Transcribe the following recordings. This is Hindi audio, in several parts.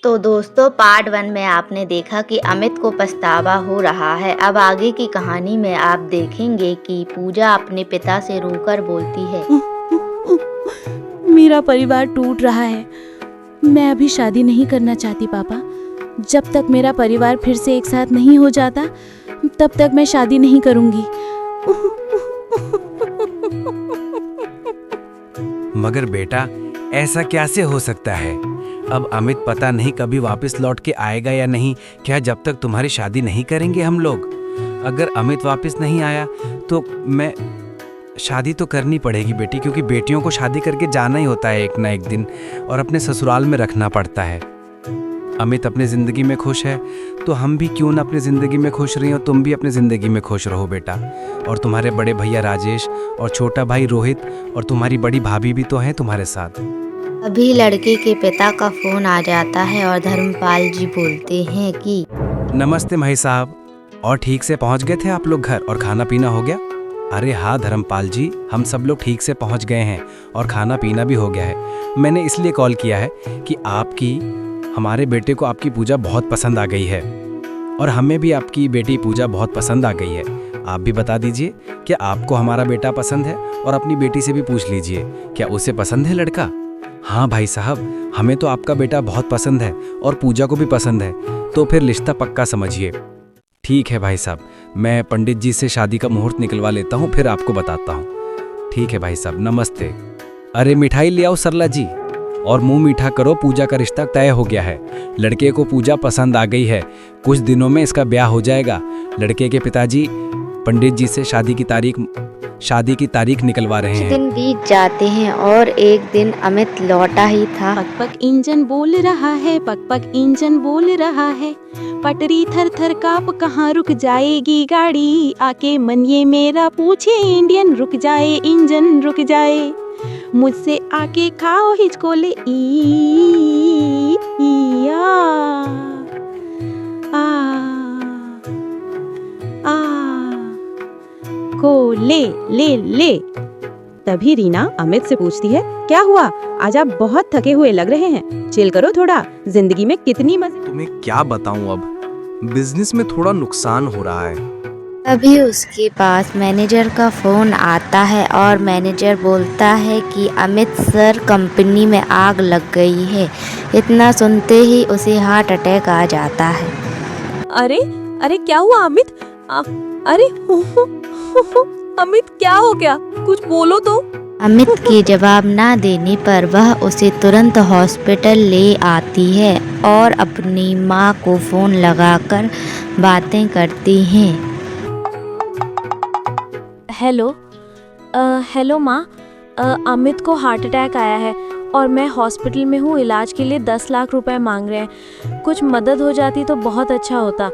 तो दोस्तों पार्ट 1 में आपने देखा कि अमित को पछतावा हो रहा है। अब आगे की कहानी में आप देखेंगे कि पूजा अपने पिता से रोकर बोलती है, मेरा परिवार टूट रहा है। मैं अभी शादी नहीं करना चाहती पापा। जब तक मेरा परिवार फिर से एक साथ नहीं हो जाता तब तक मैं शादी नहीं करूंगी। मगर बेटा ऐसा कैसे हो सकता है? अब अमित पता नहीं कभी वापस लौट के आएगा या नहीं। क्या जब तक तुम्हारी शादी नहीं करेंगे हम लोग? अगर अमित वापस नहीं आया तो मैं शादी तो करनी पड़ेगी बेटी, क्योंकि बेटियों को शादी करके जाना ही होता है एक ना एक दिन, और अपने ससुराल में रखना पड़ता है। अमित अपनी ज़िंदगी में खुश है तो हम भी क्यों ना अपनी ज़िंदगी में खुश रही हो। तुम भी अपनी ज़िंदगी में खुश रहो बेटा। और तुम्हारे बड़े भैया राजेश और छोटा भाई रोहित और तुम्हारी बड़ी भाभी भी तो हैं तुम्हारे साथ। अभी लड़के के पिता का फोन आ जाता है और धर्मपाल जी बोलते हैं कि नमस्ते भाई साहब, और ठीक से पहुंच गए थे आप लोग घर और खाना पीना हो गया? अरे हाँ धर्मपाल जी, हम सब लोग ठीक से पहुंच गए हैं और खाना पीना भी हो गया है। मैंने इसलिए कॉल किया है कि हमारे बेटे को आपकी पूजा बहुत पसंद आ गई है और हमें भी आपकी बेटी पूजा बहुत पसंद आ गई है। आप भी बता दीजिए क्या आपको हमारा बेटा पसंद है, और अपनी बेटी से भी पूछ लीजिए क्या उसे पसंद है लड़का। हाँ भाई साहब, हमें तो आपका बेटा बहुत पसंद है और पूजा को भी पसंद है, तो फिर रिश्ता पक्का समझिए। ठीक है भाई साहब, मैं पंडित जी से शादी का मुहूर्त निकलवा लेता हूँ, फिर आपको बताता हूँ। ठीक है भाई साहब, नमस्ते। अरे मिठाई ले आओ सरला जी, और मुंह मीठा करो, पूजा का रिश्ता तय हो गया है। लड़के को पूजा पसंद आ गई है, कुछ दिनों में इसका ब्याह हो जाएगा। लड़के के पिताजी पंडित जी से शादी की तारीख निकलवा रहे हैं। दिन बीत जाते हैं और एक दिन अमित लौटा ही था। पक पक इंजन बोल रहा है, पक पक इंजन बोल रहा है। पटरी थर थर काप, कहाँ रुक जाएगी गाड़ी। आके मन ये मेरा पूछे, इंडियन रुक जाए इंजन रुक जाए। मुझसे आके खाओ हिचकोले ले। तभी रीना अमित से पूछती है, क्या हुआ? आज आप बहुत थके हुए लग रहे हैं, चिल करो थोड़ा, जिंदगी में कितनी मजे। तुम्हें क्या बताऊं, अब बिजनेस में थोड़ा नुकसान हो रहा है। तभी उसके पास मैनेजर का फोन आता है और मैनेजर बोलता है कि अमित सर, कंपनी में आग लग गई है। इतना सुनते ही उसे हार्ट अटैक आ जाता है। अरे क्या हुआ अमित? अरे अमित क्या हो गया? कुछ बोलो तो। अमित के जवाब ना देने पर वह उसे तुरंत हॉस्पिटल ले आती है और अपनी माँ को फोन लगाकर बातें करती हैं। हेलो माँ, अमित को हार्ट अटैक आया है और मैं हॉस्पिटल में हूँ। इलाज के लिए 10 लाख रुपए मांग रहे हैं। कुछ मदद हो जाती तो बहुत अच्छा होता।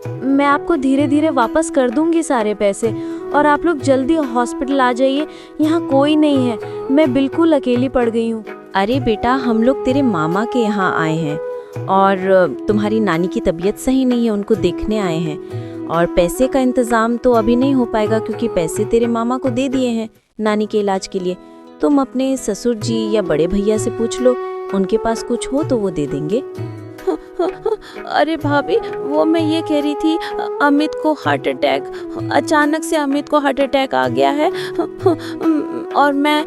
मैं आपको धीरे धीरे वापस कर दूंगी सारे पैसे, और आप लोग जल्दी हॉस्पिटल आ जाइए। यहाँ कोई नहीं है, मैं बिल्कुल अकेली पड़ गई हूँ। अरे बेटा, हम लोग तेरे मामा के यहाँ आए हैं और तुम्हारी नानी की तबीयत सही नहीं है, उनको देखने आए हैं। और पैसे का इंतज़ाम तो अभी नहीं हो पाएगा क्योंकि पैसे तेरे मामा को दे दिए हैं नानी के इलाज के लिए। तुम अपने ससुर जी या बड़े भैया से पूछ लो, उनके पास कुछ हो तो वो दे देंगे। अरे भाभी, वो मैं ये कह रही थी, अमित को हार्ट अटैक, अचानक से अमित को हार्ट अटैक आ गया है और मैं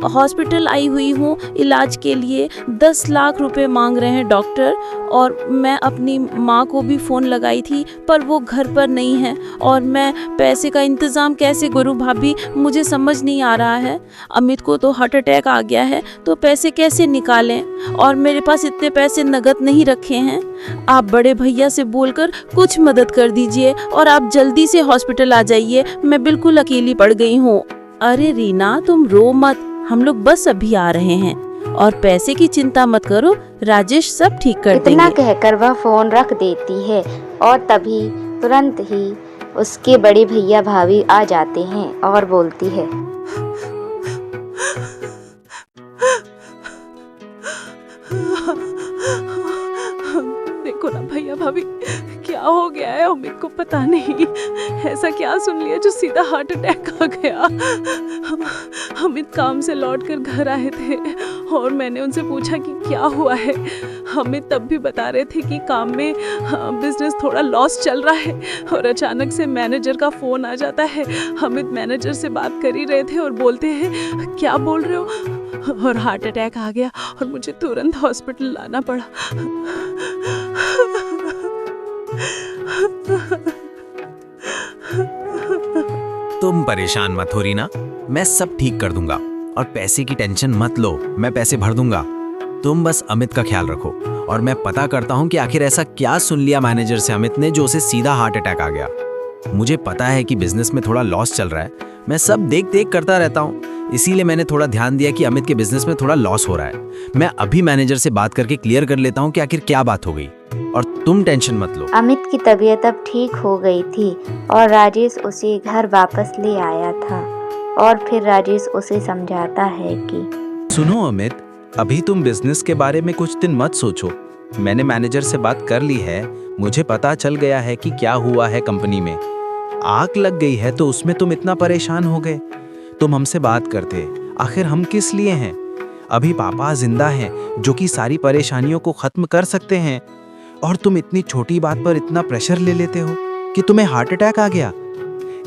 हॉस्पिटल आई हुई हूँ इलाज के लिए। 10 लाख रुपए मांग रहे हैं डॉक्टर, और मैं अपनी माँ को भी फ़ोन लगाई थी पर वो घर पर नहीं है, और मैं पैसे का इंतज़ाम कैसे करूँ भाभी, मुझे समझ नहीं आ रहा है। अमित को तो हार्ट अटैक आ गया है तो पैसे कैसे निकालें, और मेरे पास इतने पैसे नगद नहीं रखे हैं। आप बड़े भैया से बोलकर कुछ मदद कर दीजिए और आप जल्दी से हॉस्पिटल आ जाइए, मैं बिल्कुल अकेली पड़ गई हूँ। अरे रीना, तुम रो मत, हम लोग बस अभी आ रहे हैं, और पैसे की चिंता मत करो, राजेश सब ठीक कर देंगे। इतना कहकर वह फोन रख देती है और तभी तुरंत ही उसके बड़े भैया भाभी आ जाते हैं और बोलती है, देखो ना भैया भाभी, क्या हो गया है अमित को पता नहीं। ऐसा क्या सुन लिया जो सीधा हार्ट अटैक आ गया। अमित काम से लौटकर घर आए थे और मैंने उनसे पूछा कि क्या हुआ है। हमें तब भी बता रहे थे कि काम में बिजनेस थोड़ा लॉस चल रहा है, और अचानक से मैनेजर का फ़ोन आ जाता है। अमित मैनेजर से बात कर ही रहे थे और बोलते हैं, क्या बोल रहे हो, और हार्ट अटैक आ गया और मुझे तुरंत हॉस्पिटल लाना पड़ा। तुम परेशान मत हो रीना, मैं सब ठीक कर दूंगा और पैसे की टेंशन मत लो, मैं पैसे भर दूंगा। तुम बस अमित का ख्याल रखो और मैं पता करता हूँ कि आखिर ऐसा क्या सुन लिया मैनेजर से अमित ने जो उसे सीधा हार्ट अटैक आ गया। मुझे पता है कि बिजनेस में थोड़ा लॉस चल रहा है, मैं सब देख देख करता रहता हूँ, इसीलिए मैंने थोड़ा ध्यान दिया कि अमित के बिजनेस में थोड़ा लॉस हो रहा है। मैं अभी मैनेजर से बात करके क्लियर कर लेता हूँ कि आखिर क्या बात हो गई, और तुम टेंशन मत लो। अमित की तबीयत अब ठीक हो गई थी और राजेश उसे घर वापस ले आया था। और फिर राजेश उसे समझाता है कि सुनो अमित, अभी तुम बिजनेस के बारे में कुछ दिन मत सोचो। मैंने मैनेजर से बात कर ली है, मुझे पता चल गया है कि क्या हुआ है कंपनी में। आग लग गई है तो उसमें तुम इतना परेशान हो गए। तुम हमसे बात करते, आखिर हम किस लिए हैं? अभी पापा जिंदा हैं जो कि सारी परेशानियों को खत्म कर सकते हैं, और तुम इतनी छोटी बात पर इतना प्रेशर ले लेते हो कि तुम्हें हार्ट अटैक आ गया।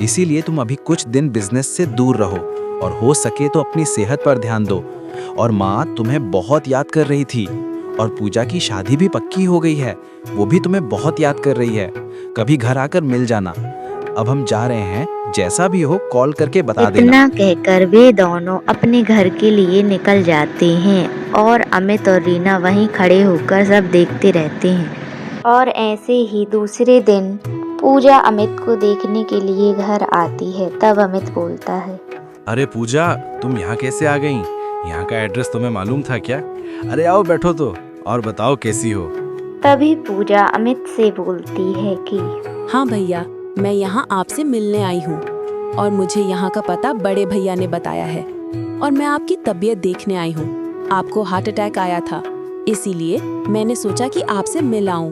इसीलिए तुम अभी कुछ दिन बिजनेस से दूर रहो और हो सके तो अपनी सेहत पर ध्यान दो। और माँ तुम्हें बहुत याद कर रही थी, और पूजा की शादी भी पक्की हो गई है, वो भी तुम्हें बहुत याद कर रही है। कभी घर आकर मिल जाना। अब हम जा रहे हैं, जैसा भी हो कॉल करके बता देना। इतना कहकर वे दोनों अपने घर के लिए निकल जाते हैं और अमित और रीना वहीं खड़े होकर सब देखते रहते हैं। और ऐसे ही दूसरे दिन पूजा अमित को देखने के लिए घर आती है। तब अमित बोलता है, अरे पूजा, तुम यहाँ कैसे आ गई? यहाँ का एड्रेस तुम्हें मालूम था क्या? अरे आओ बैठो तो, और बताओ कैसी हो? तभी पूजा अमित से बोलती है कि हाँ भैया, मैं यहाँ आपसे मिलने आई हूँ और मुझे यहाँ का पता बड़े भैया ने बताया है, और मैं आपकी तबीयत देखने आई हूँ। आपको हार्ट अटैक आया था, इसीलिए मैंने सोचा कि आपसे मिल आऊं।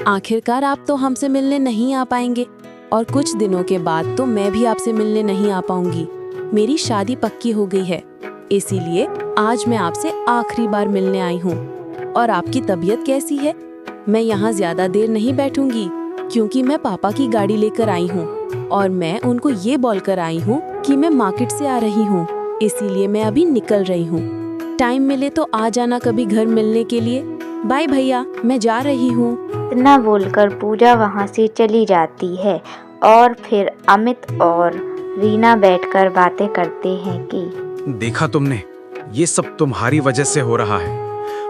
आखिरकार आप तो हमसे मिलने नहीं आ पाएंगे, और कुछ दिनों के बाद तो मैं भी आपसे मिलने नहीं आ पाऊंगी। मेरी शादी पक्की हो गई है, इसीलिए आज मैं आपसे आखिरी बार मिलने आई हूँ। और आपकी तबीयत कैसी है? मैं यहाँ ज्यादा देर नहीं बैठूंगी, क्योंकि मैं पापा की गाड़ी लेकर आई हूँ और मैं उनको ये बोलकर आई हूँ कि मैं मार्केट से आ रही हूँ, इसीलिए मैं अभी निकल रही हूँ। टाइम मिले तो आ जाना कभी घर मिलने के लिए। बाय भैया, मैं जा रही हूँ। इतना बोलकर पूजा वहाँ से चली जाती है। और फिर अमित और रीना बैठकर बातें करते हैं कि देखा तुमने, ये सब तुम्हारी वजह से हो रहा है।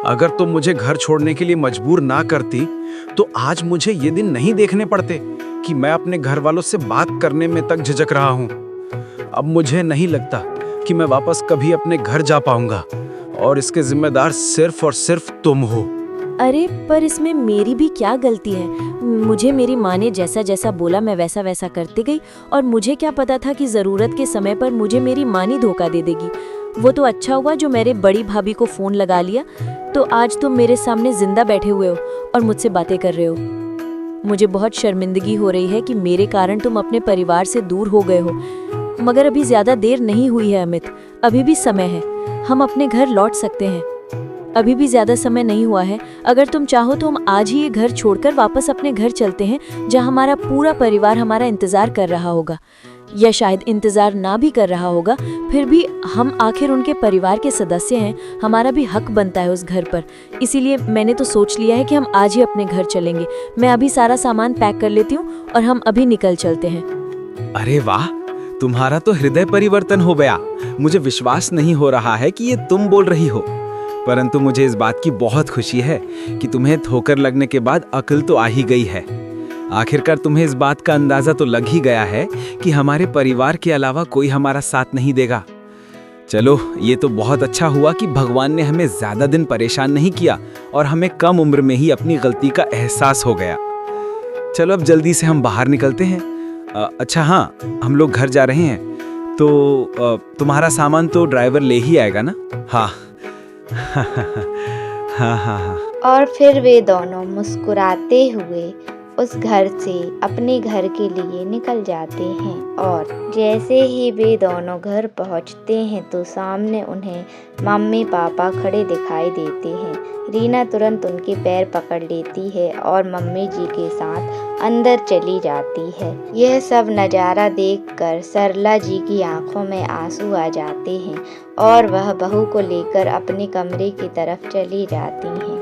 अगर तुम मुझे घर छोड़ने के लिए मजबूर ना करती तो आज मुझे ये दिन नहीं देखने पड़ते कि मैं अपने घर वालों से बात करने में तक झिझक रहा हूँ। अब मुझे नहीं लगता कि मैं वापस कभी अपने घर जा पाऊंगा, और इसके जिम्मेदार सिर्फ और सिर्फ तुम हो। अरे पर इसमें मेरी भी क्या गलती है? मुझे मेरी माँ ने जैसा जैसा बोला मैं वैसा वैसा करती गई, और मुझे क्या पता था कि ज़रूरत के समय पर मुझे मेरी माँ ही धोखा दे देगी। वो तो अच्छा हुआ जो मेरे बड़ी भाभी को फ़ोन लगा लिया, तो आज तुम मेरे सामने जिंदा बैठे हुए हो और मुझसे बातें कर रहे हो। मुझे बहुत शर्मिंदगी हो रही है कि मेरे कारण तुम अपने परिवार से दूर हो गए हो, मगर अभी ज़्यादा देर नहीं हुई है अमित, अभी भी समय है, हम अपने घर लौट सकते हैं। अभी भी ज़्यादा समय नहीं हुआ है। अगर तुम चाहो तो हम आज ही ये घर छोड़कर वापस अपने घर चलते हैं, जहाँ हमारा पूरा परिवार हमारा इंतज़ार कर रहा होगा, या शायद इंतज़ार ना भी कर रहा होगा, फिर भी हम आखिर उनके परिवार के सदस्य हैं, हमारा भी हक बनता है उस घर पर। इसीलिए मैंने तो सोच लिया है कि हम आज ही अपने घर चलेंगे। मैं अभी सारा सामान पैक कर लेती हूँ और हम अभी निकल चलते हैं। अरे वाह, तुम्हारा तो हृदय परिवर्तन हो गया। मुझे विश्वास नहीं हो रहा है कि ये तुम बोल रही हो, परंतु मुझे इस बात की बहुत खुशी है कि तुम्हें ठोकर लगने के बाद अक्ल तो आ ही गई है। आखिरकार तुम्हें इस बात का अंदाजा तो लग ही गया है कि हमारे परिवार के अलावा कोई हमारा साथ नहीं देगा। चलो, ये तो बहुत अच्छा हुआ कि भगवान ने हमें ज्यादा दिन परेशान नहीं किया और हमें कम उम्र में ही अपनी गलती का एहसास हो गया। चलो अब जल्दी से हम बाहर निकलते हैं। अच्छा हाँ, हम लोग घर जा रहे हैं, तो तुम्हारा सामान तो ड्राइवर ले ही आएगा ना? हाँ हाँ हाँ हाँ। और फिर वे दोनों मुस्कुराते हुए उस घर से अपने घर के लिए निकल जाते हैं और जैसे ही वे दोनों घर पहुंचते हैं तो सामने उन्हें मम्मी पापा खड़े दिखाई देते हैं। रीना तुरंत उनके पैर पकड़ लेती है और मम्मी जी के साथ अंदर चली जाती है। यह सब नज़ारा देखकर सरला जी की आंखों में आंसू आ जाते हैं और वह बहू को लेकर अपने कमरे की तरफ चली जाती हैं।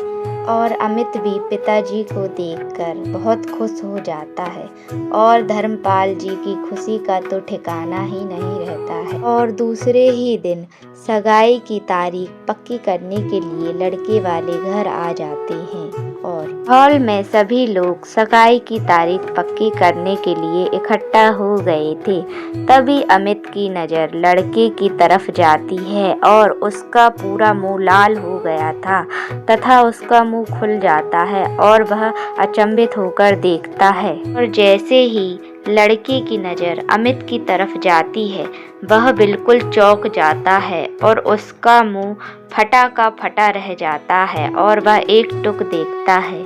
और अमित भी पिताजी को देखकर बहुत खुश हो जाता है और धर्मपाल जी की खुशी का तो ठिकाना ही नहीं रहता है। और दूसरे ही दिन सगाई की तारीख पक्की करने के लिए लड़के वाले घर आ जाते हैं और हॉल में सभी लोग सगाई की तारीख पक्की करने के लिए इकट्ठा हो गए थे। तभी अमित की नज़र लड़के की तरफ जाती है और उसका पूरा मुंह लाल हो गया था तथा उसका मुंह खुल जाता है और वह अचंभित होकर देखता है। और जैसे ही लड़के की नज़र अमित की तरफ जाती है वह बिल्कुल चौंक जाता है और उसका मुंह फटा का फटा रह जाता है और वह एकटुक देखता है।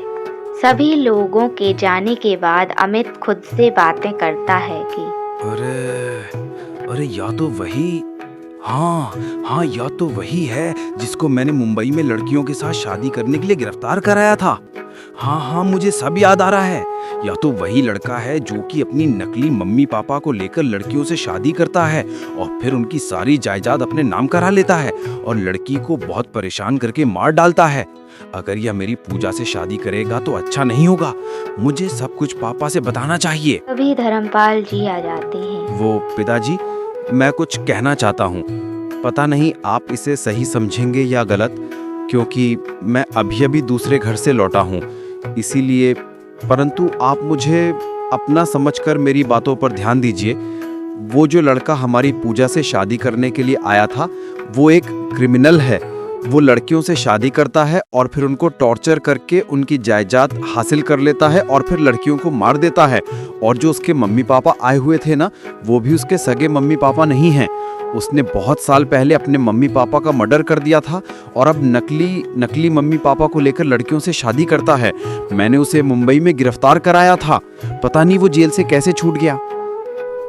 सभी लोगों के जाने के बाद अमित खुद से बातें करता है कि अरे या तो वही, हाँ या तो वही है जिसको मैंने मुंबई में लड़कियों के साथ शादी करने के लिए गिरफ्तार कराया था। हाँ मुझे सब याद आ रहा है। या तो वही लड़का है जो कि अपनी नकली मम्मी पापा को लेकर लड़कियों से शादी करता है और फिर उनकी सारी जायदाद अपने नाम करा लेता है और लड़की को बहुत परेशान करके मार डालता है। अगर यह मेरी पूजा से शादी करेगा तो अच्छा नहीं होगा। मुझे सब कुछ पापा से बताना चाहिए। तभी धर्मपाल जी आ जाते हैं। वो पिताजी, मैं कुछ कहना चाहता हूँ। पता नहीं आप इसे सही समझेंगे या गलत, क्योंकि मैं अभी दूसरे घर से लौटा हूँ, इसीलिए, परंतु आप मुझे अपना समझकर मेरी बातों पर ध्यान दीजिए। वो जो लड़का हमारी पूजा से शादी करने के लिए आया था वो एक क्रिमिनल है। वो लड़कियों से शादी करता है और फिर उनको टॉर्चर करके उनकी जायदाद हासिल कर लेता है और फिर लड़कियों को मार देता है। और जो उसके मम्मी पापा आए हुए थे ना, वो भी उसके सगे मम्मी पापा नहीं हैं। उसने बहुत साल पहले अपने मम्मी पापा का मर्डर कर दिया था और अब नकली मम्मी पापा को लेकर लड़कियों से शादी करता है। मैंने उसे मुंबई में गिरफ्तार कराया था, पता नहीं वो जेल से कैसे छूट गया।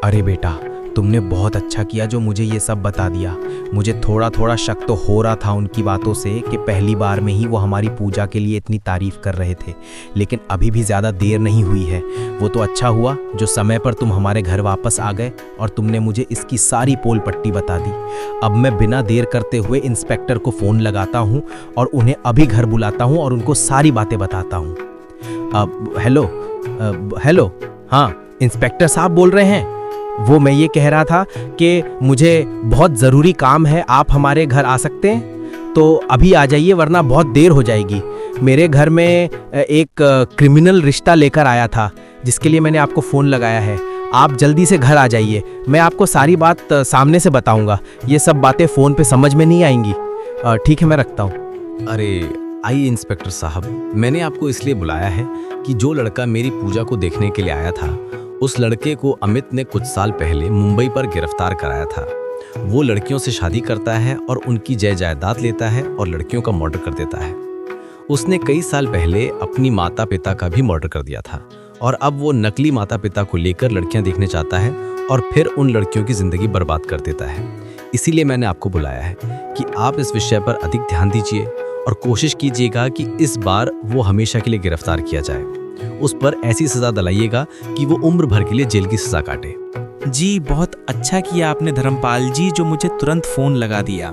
अरे बेटा, तुमने बहुत अच्छा किया जो मुझे ये सब बता दिया। मुझे थोड़ा थोड़ा शक तो हो रहा था उनकी बातों से कि पहली बार में ही वो हमारी पूजा के लिए इतनी तारीफ कर रहे थे, लेकिन अभी भी ज़्यादा देर नहीं हुई है। वो तो अच्छा हुआ जो समय पर तुम हमारे घर वापस आ गए और तुमने मुझे इसकी सारी पोल पट्टी बता दी। अब मैं बिना देर करते हुए इंस्पेक्टर को फ़ोन लगाता हूँ और उन्हें अभी घर बुलाता हूँ और उनको सारी बातें बताता हूँ। हेलो, हाँ इंस्पेक्टर साहब बोल रहे हैं? वो मैं ये कह रहा था कि मुझे बहुत ज़रूरी काम है, आप हमारे घर आ सकते हैं? तो अभी आ जाइए वरना बहुत देर हो जाएगी। मेरे घर में एक क्रिमिनल रिश्ता लेकर आया था जिसके लिए मैंने आपको फ़ोन लगाया है। आप जल्दी से घर आ जाइए, मैं आपको सारी बात सामने से बताऊंगा। ये सब बातें फ़ोन पे समझ में नहीं आएंगी। ठीक है, मैं रखता हूँ। अरे आइए इंस्पेक्टर साहब, मैंने आपको इसलिए बुलाया है कि जो लड़का मेरी पूजा को देखने के लिए आया था, उस लड़के को अमित ने कुछ साल पहले मुंबई पर गिरफ्तार कराया था। वो लड़कियों से शादी करता है और उनकी जायदाद लेता है और लड़कियों का मर्डर कर देता है। उसने कई साल पहले अपनी माता पिता का भी मर्डर कर दिया था और अब वो नकली माता पिता को लेकर लड़कियां देखने चाहता है और फिर उन लड़कियों की जिंदगी बर्बाद कर देता है। इसीलिए मैंने आपको बुलाया है कि आप इस विषय पर अधिक ध्यान दीजिए और कोशिश कीजिएगा कि इस बार वो हमेशा के लिए गिरफ्तार किया जाए। उस पर ऐसी सजा दिलाइएगा कि वो उम्र भर के लिए जेल की सजा काटे। जी, बहुत अच्छा किया आपने धर्मपाल जी जो मुझे तुरंत फ़ोन लगा दिया,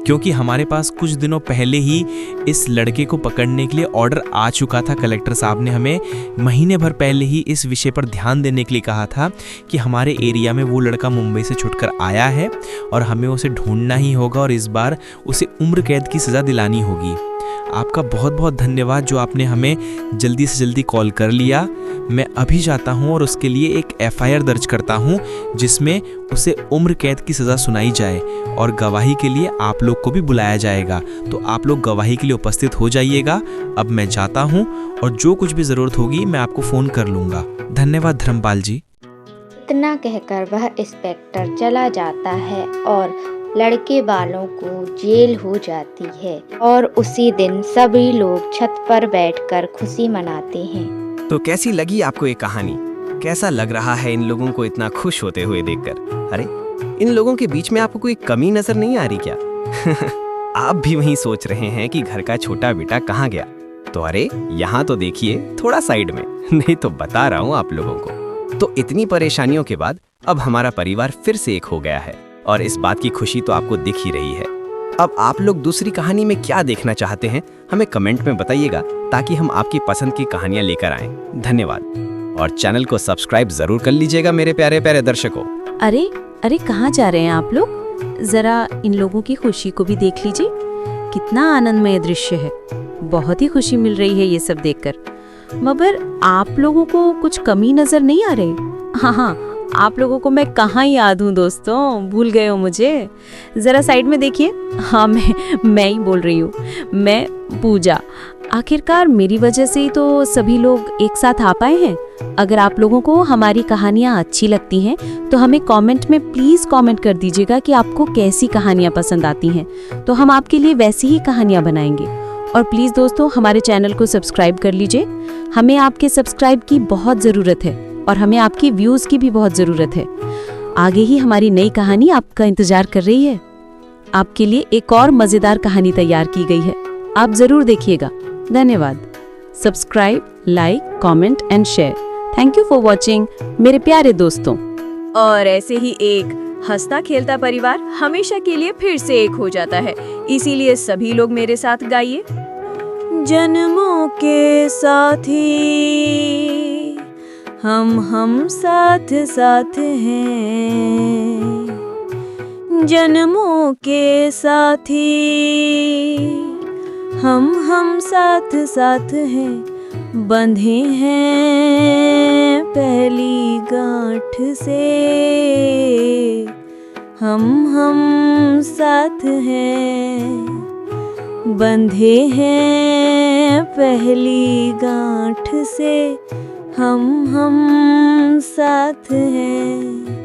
क्योंकि हमारे पास कुछ दिनों पहले ही इस लड़के को पकड़ने के लिए ऑर्डर आ चुका था। कलेक्टर साहब ने हमें महीने भर पहले ही इस विषय पर ध्यान देने के लिए कहा था कि हमारे एरिया में वो लड़का मुंबई से छुटकर आया है और हमें उसे ढूंढना ही होगा और इस बार उसे उम्र कैद की सज़ा दिलानी होगी। आपका बहुत बहुत धन्यवाद जो आपने हमें जल्दी से जल्दी कॉल कर लिया। मैं अभी जाता हूं और उसके लिए एक एफआईआर दर्ज करता हूं जिसमें उसे उम्र कैद की सज़ा सुनाई जाए और गवाही के लिए आप लोग को भी बुलाया जाएगा। तो आप लोग गवाही के लिए उपस्थित हो जाइएगा। अब मैं जाता हूं और जो कुछ भी ज़रूरत होगी मैं आपको फ़ोन कर लूँगा। धन्यवाद धर्मपाल जी। इतना कहकर वह इंस्पेक्टर चला जाता है और लड़के वालों को जेल हो जाती है और उसी दिन सभी लोग छत पर बैठकर खुशी मनाते हैं। तो कैसी लगी आपको ये कहानी? कैसा लग रहा है इन लोगों को इतना खुश होते हुए देखकर? अरे इन लोगों के बीच में आपको कोई कमी नजर नहीं आ रही क्या? आप भी वहीं सोच रहे हैं कि घर का छोटा बेटा कहाँ गया? तो अरे यहाँ तो देखिए, थोड़ा साइड में। नहीं तो बता रहा हूँ आप लोगों को। तो इतनी परेशानियों के बाद अब हमारा परिवार फिर से एक हो गया है और इस बात की खुशी तो आपको दिख ही रही है। अब आप लोग दूसरी कहानी में क्या देखना चाहते हैं हमें कमेंट में बताइएगा, ताकि हम आपकी पसंद की कहानियां लेकर आएं। धन्यवाद। और चैनल को सब्सक्राइब जरूर कर लीजिएगा मेरे प्यारे प्यारे दर्शकों। अरे अरे कहाँ जा रहे हैं आप लोग? जरा इन लोगों की खुशी को भी देख लीजिए, कितना आनंदमय दृश्य है। बहुत ही खुशी मिल रही है ये सब देखकर। मगर आप लोगों को कुछ कमी नजर नहीं आ रही? हाँ, आप लोगों को मैं कहाँ याद हूँ दोस्तों, भूल गए हो मुझे? जरा साइड में देखिए। हाँ, मैं ही बोल रही हूँ, मैं पूजा। आखिरकार मेरी वजह से ही तो सभी लोग एक साथ आ पाए हैं। अगर आप लोगों को हमारी कहानियाँ अच्छी लगती हैं तो हमें कमेंट में प्लीज़ कमेंट कर दीजिएगा कि आपको कैसी कहानियाँ पसंद आती हैं, तो हम आपके लिए वैसी ही कहानियाँ बनाएंगे। और प्लीज़ दोस्तों, हमारे चैनल को सब्सक्राइब कर लीजिए। हमें आपके सब्सक्राइब की बहुत ज़रूरत है और हमें आपकी व्यूज़ की भी बहुत ज़रूरत है। आगे ही हमारी नई कहानी आपका इंतज़ार कर रही है। आपके लिए एक और मज़ेदार कहानी तैयार की गई है, आप ज़रूर देखिएगा। धन्यवाद। Subscribe, like, comment and share. Thank you for watching मेरे प्यारे दोस्तों। और ऐसे ही एक हंसता खेलता परिवार हमेशा के लिए फिर से एक हो जाता है। इसीलिए सभी लोग मेरे साथ गाइए। जन्मों के साथी हम साथ साथ हैं। जन्मों के साथी हम साथ साथ हैं। बंधे हैं पहली गांठ से। हम साथ हैं। बंधे हैं पहली गांठ से। हम साथ हैं।